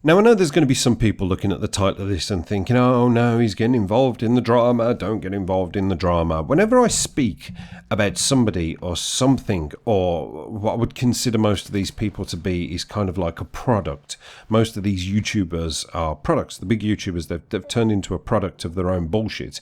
Now, I know there's going to be some people looking at the title of this and thinking, oh no, he's getting involved in the drama, don't get involved in the drama. Whenever I speak about somebody or something, or what I would consider most of these people to be is kind of like a product. Most of these YouTubers are products. The big YouTubers, they've turned into a product of their own bullshit.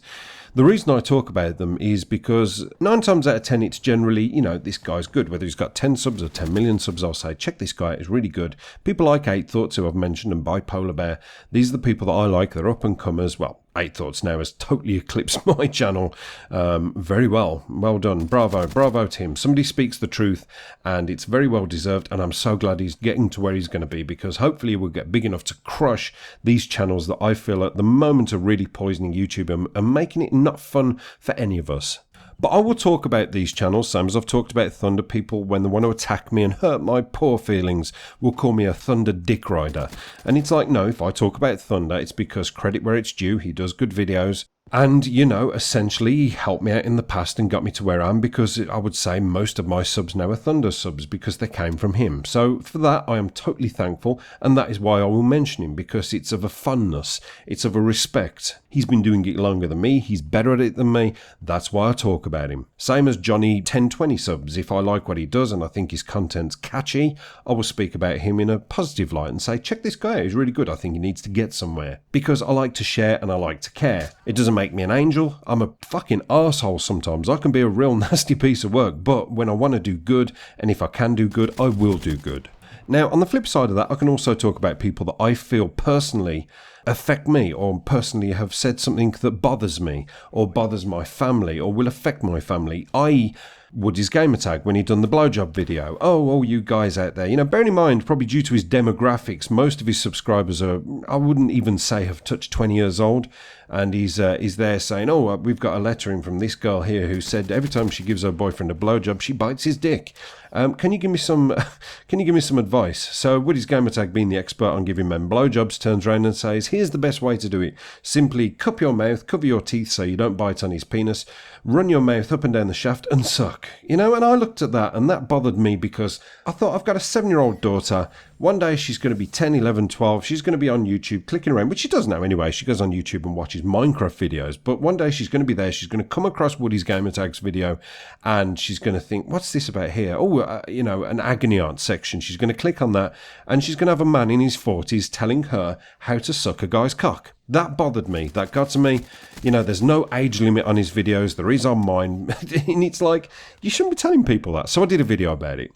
The reason I talk about them is because 9 times out of 10, it's generally, this guy's good. Whether he's got 10 subs or 10 million subs, I'll say, check this guy out, he's really good. People like 8 Thoughts, who I've mentioned, and Bipolar Bear, these are the people that I like. They're up and comers. Well, 8 Thoughts now has totally eclipsed my channel very well. Well done. Bravo to him. Somebody speaks the truth, and it's very well deserved, and I'm so glad he's getting to where he's going to be, because hopefully we'll get big enough to crush these channels that I feel at the moment are really poisoning YouTube and making it not fun for any of us. But I will talk about these channels, same as I've talked about Thunder. People, when they want to attack me and hurt my poor feelings, will call me a Thunder dick rider. And it's like, no, if I talk about Thunder, it's because credit where it's due. He does good videos. And, essentially he helped me out in the past and got me to where I am, because I would say most of my subs now are Thunder subs because they came from him. So for that, I am totally thankful, and that is why I will mention him, because it's of a funness, it's of a respect. He's been doing it longer than me, he's better at it than me, that's why I talk about him. Same as Johnny 1020 subs. If I like what he does and I think his content's catchy, I will speak about him in a positive light and say, check this guy out, he's really good, I think he needs to get somewhere. Because I like to share and I like to care. It doesn't make me an angel. I'm a fucking arsehole sometimes. I can be a real nasty piece of work, but when I want to do good, and if I can do good, I will do good. Now, on the flip side of that, I can also talk about people that I feel personally affect me, or personally have said something that bothers me, or bothers my family, or will affect my family, i.e. Woody's Gamertag when he'd done the blowjob video. Oh, you guys out there. Bearing in mind, probably due to his demographics, most of his subscribers are, I wouldn't even say have touched 20 years old. And he's there saying, oh, we've got a letter in from this girl here who said every time she gives her boyfriend a blowjob, she bites his dick. Can you give me some advice? So Woody's Gamertag, being the expert on giving men blowjobs, turns around and says, here's the best way to do it. Simply cup your mouth, cover your teeth so you don't bite on his penis, run your mouth up and down the shaft and suck. And I looked at that, and that bothered me, because I thought, I've got a 7-year-old daughter. One day she's going to be 10, 11, 12. She's going to be on YouTube clicking around, which she does now anyway. She goes on YouTube and watches Minecraft videos. But one day she's going to be there. She's going to come across Woody's Gamertag's video, and she's going to think, what's this about here? Oh, an agony aunt section. She's going to click on that, and she's going to have a man in his 40s telling her how to suck a guy's cock. That bothered me. That got to me. There's no age limit on his videos. There is on mine. And it's like, you shouldn't be telling people that. So I did a video about it.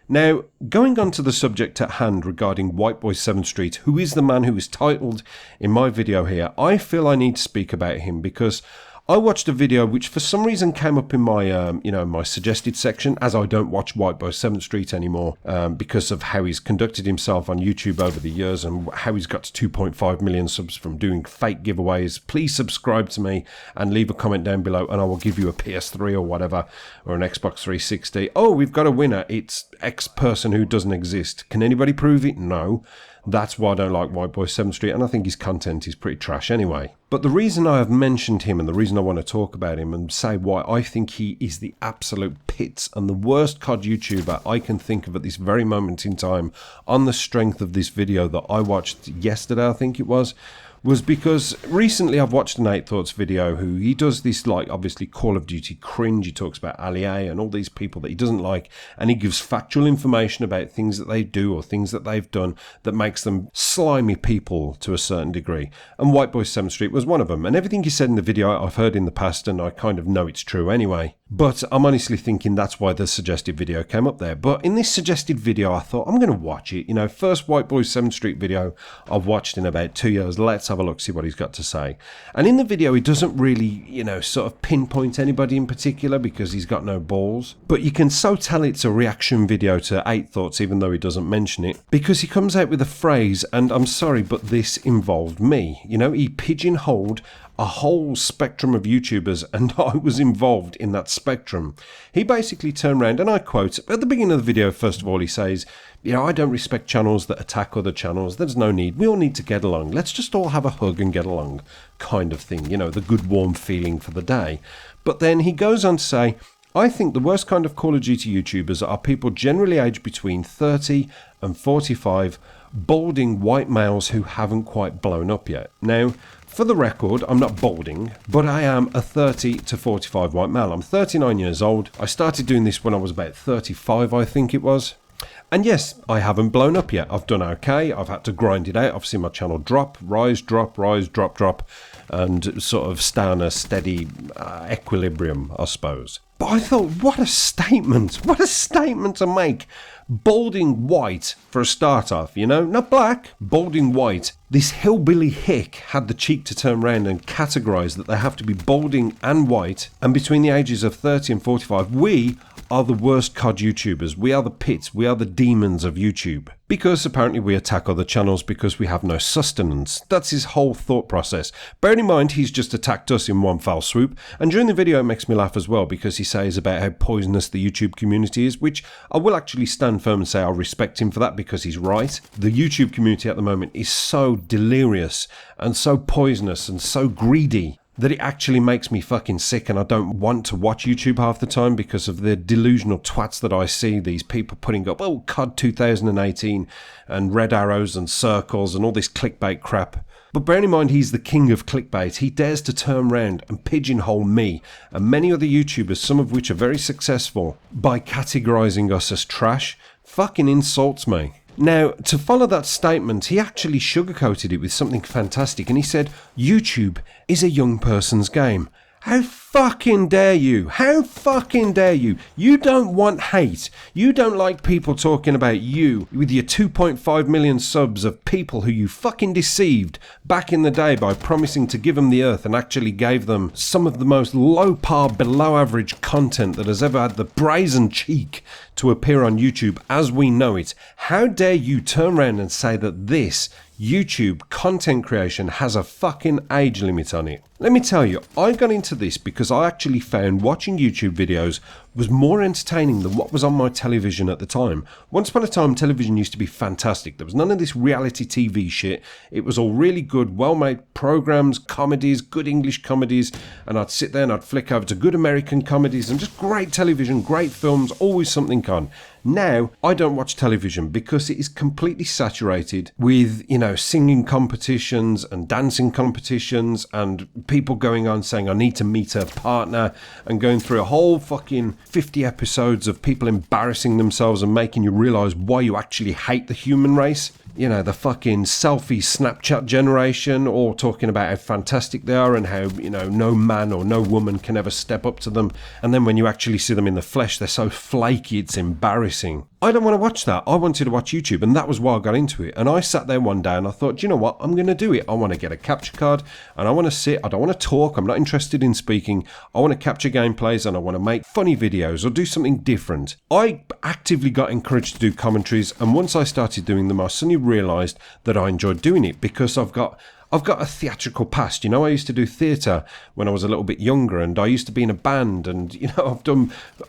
Now, going on to the subject at hand regarding White Boy 7th Street, who is the man who is titled in my video here, I feel I need to speak about him, because I watched a video which for some reason came up in my, my suggested section, as I don't watch White Boy 7th Street anymore, because of how he's conducted himself on YouTube over the years and how he's got to 2.5 million subs from doing fake giveaways. Please subscribe to me and leave a comment down below, and I will give you a PS3 or whatever, or an Xbox 360. Oh, we've got a winner. It's X person who doesn't exist. Can anybody prove it? No. That's why I don't like White Boy 7th Street, and I think his content is pretty trash anyway. But the reason I have mentioned him, and the reason I want to talk about him and say why I think he is the absolute pits and the worst COD YouTuber I can think of at this very moment in time, on the strength of this video that I watched yesterday, I think it was because recently I've watched an 8 Thoughts video who he does this, like, obviously Call of Duty cringe. He talks about Allier and all these people that he doesn't like, and he gives factual information about things that they do or things that they've done that makes them slimy people to a certain degree. And White Boy 7th Street was one of them. And everything he said in the video I've heard in the past, and I kind of know it's true anyway. But I'm honestly thinking that's why the suggested video came up there. But in this suggested video, I thought, I'm going to watch it. First White Boy 7th Street video I've watched in about 2 years. Let's have a look, see what he's got to say. And in the video, he doesn't really, sort of pinpoint anybody in particular, because he's got no balls. But you can so tell it's a reaction video to 8 Thoughts, even though he doesn't mention it, because he comes out with a phrase, and I'm sorry, but this involved me. He pigeonholed a whole spectrum of YouTubers, and I was involved in that spectrum. He basically turned around, and I quote, at the beginning of the video, first of all, he says, I don't respect channels that attack other channels. There's no need. We all need to get along. Let's just all have a hug and get along, kind of thing. The good warm feeling for the day. But then he goes on to say, I think the worst kind of Call of Duty YouTubers are people generally aged between 30 and 45, balding white males who haven't quite blown up yet. Now, for the record, I'm not balding, but I am a 30 to 45 white male. I'm 39 years old. I started doing this when I was about 35, I think it was. And yes, I haven't blown up yet. I've done okay. I've had to grind it out. I've seen my channel drop, rise, drop, and sort of stay on a steady equilibrium, I suppose. But I thought, what a statement. What a statement to make. Balding white for a start off, you know? Not black, balding white. This hillbilly hick had the cheek to turn around and categorise that they have to be balding and white. And between the ages of 30 and 45, we are the worst COD YouTubers. We are the pits. We are the demons of YouTube. Because apparently we attack other channels because we have no sustenance. That's his whole thought process. Bearing in mind, he's just attacked us in one foul swoop. And during the video, it makes me laugh as well because he says about how poisonous the YouTube community is, which I will actually stand firm and say I respect him for that because he's right. The YouTube community at the moment is so delirious and so poisonous and so greedy that it actually makes me fucking sick, and I don't want to watch YouTube half the time because of the delusional twats that I see. These people putting up, oh, COD 2018 and red arrows and circles and all this clickbait crap. But bearing in mind he's the king of clickbait, he dares to turn around and pigeonhole me and many other YouTubers, some of which are very successful, by categorising us as trash. Fucking insults me. Now, to follow that statement, he actually sugarcoated it with something fantastic, and he said, YouTube is a young person's game. How fucking dare you? How fucking dare you? You don't want hate. You don't like people talking about you with your 2.5 million subs of people who you fucking deceived back in the day by promising to give them the earth and actually gave them some of the most low par, below average content that has ever had the brazen cheek to appear on YouTube as we know it. How dare you turn around and say that this YouTube content creation has a fucking age limit on it? Let me tell you, I got into this because I actually found watching YouTube videos was more entertaining than what was on my television at the time. Once upon a time, television used to be fantastic. There was none of this reality TV shit. It was all really good, well-made programs, comedies, good English comedies, and I'd sit there and I'd flick over to good American comedies and just great television, great films, always something on. Now, I don't watch television because it is completely saturated with, you know, singing competitions and dancing competitions and people going on saying, I need to meet a partner, and going through a whole fucking 50 episodes of people embarrassing themselves and making you realise why you actually hate the human race. You know, the fucking selfie Snapchat generation, all talking about how fantastic they are and how, you know, no man or no woman can ever step up to them. And then when you actually see them in the flesh, they're so flaky, it's embarrassing. I don't want to watch that. I wanted to watch YouTube, and that was why I got into it. And I sat there one day and I thought, do you know what? I'm going to do it. I want to get a capture card and I want to sit. I don't want to talk. I'm not interested in speaking. I want to capture gameplays and I want to make funny videos or do something different. I actively got encouraged to do commentaries, and once I started doing them, I suddenly realised that I enjoyed doing it because I've got a theatrical past. You know, I used to do theatre when I was a little bit younger, and I used to be in a band, and, you know,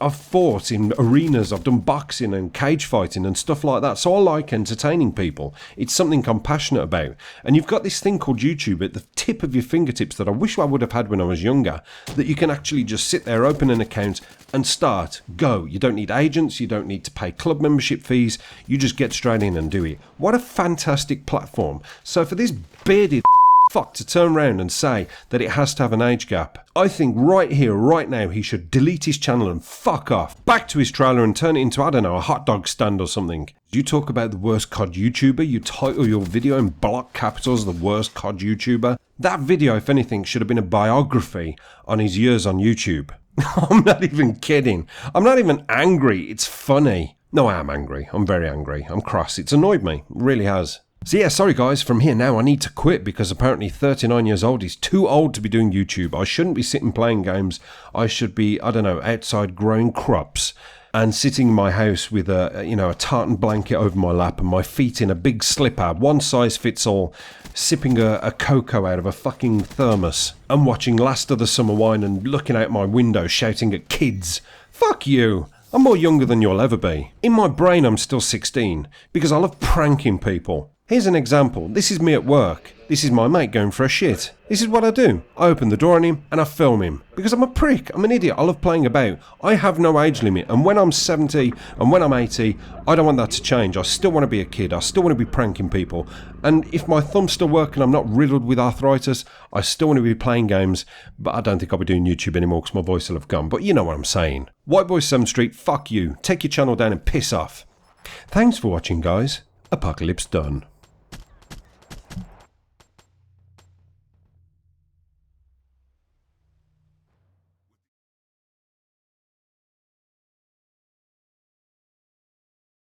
I've fought in arenas, I've done boxing and cage fighting and stuff like that. So I like entertaining people. It's something I'm passionate about. And you've got this thing called YouTube at the tip of your fingertips that I wish I would have had when I was younger, that you can actually just sit there, open an account and start, go. You don't need agents, you don't need to pay club membership fees, you just get straight in and do it. What a fantastic platform. So for this bearded fuck to turn around and say that it has to have an age gap, I think right here, right now, he should delete his channel and fuck off. Back to his trailer and turn it into, I don't know, a hot dog stand or something. You talk about the worst COD YouTuber, you title your video in block capitals, the worst COD YouTuber. That video, if anything, should have been a biography on his years on YouTube. I'm not even kidding. I'm not even angry. It's funny. No, I am angry. I'm very angry. I'm cross. It's annoyed me. It really has. So yeah, sorry guys, from here now I need to quit because apparently 39 years old is too old to be doing YouTube. I shouldn't be sitting playing games. I should be, I don't know, outside growing crops and sitting in my house with a tartan blanket over my lap and my feet in a big slipper, one size fits all, sipping a cocoa out of a fucking thermos and watching Last of the Summer Wine and looking out my window shouting at kids. Fuck you. I'm more younger than you'll ever be. In my brain I'm still 16 because I love pranking people. Here's an example. This is me at work. This is my mate going for a shit. This is what I do. I open the door on him and I film him. Because I'm a prick. I'm an idiot. I love playing about. I have no age limit. And when I'm 70 and when I'm 80, I don't want that to change. I still want to be a kid. I still want to be pranking people. And if my thumb's still working, I'm not riddled with arthritis, I still want to be playing games. But I don't think I'll be doing YouTube anymore because my voice will have gone. But you know what I'm saying. White Boy 7th Street, fuck you. Take your channel down and piss off. Thanks for watching, guys. Apocalypse done.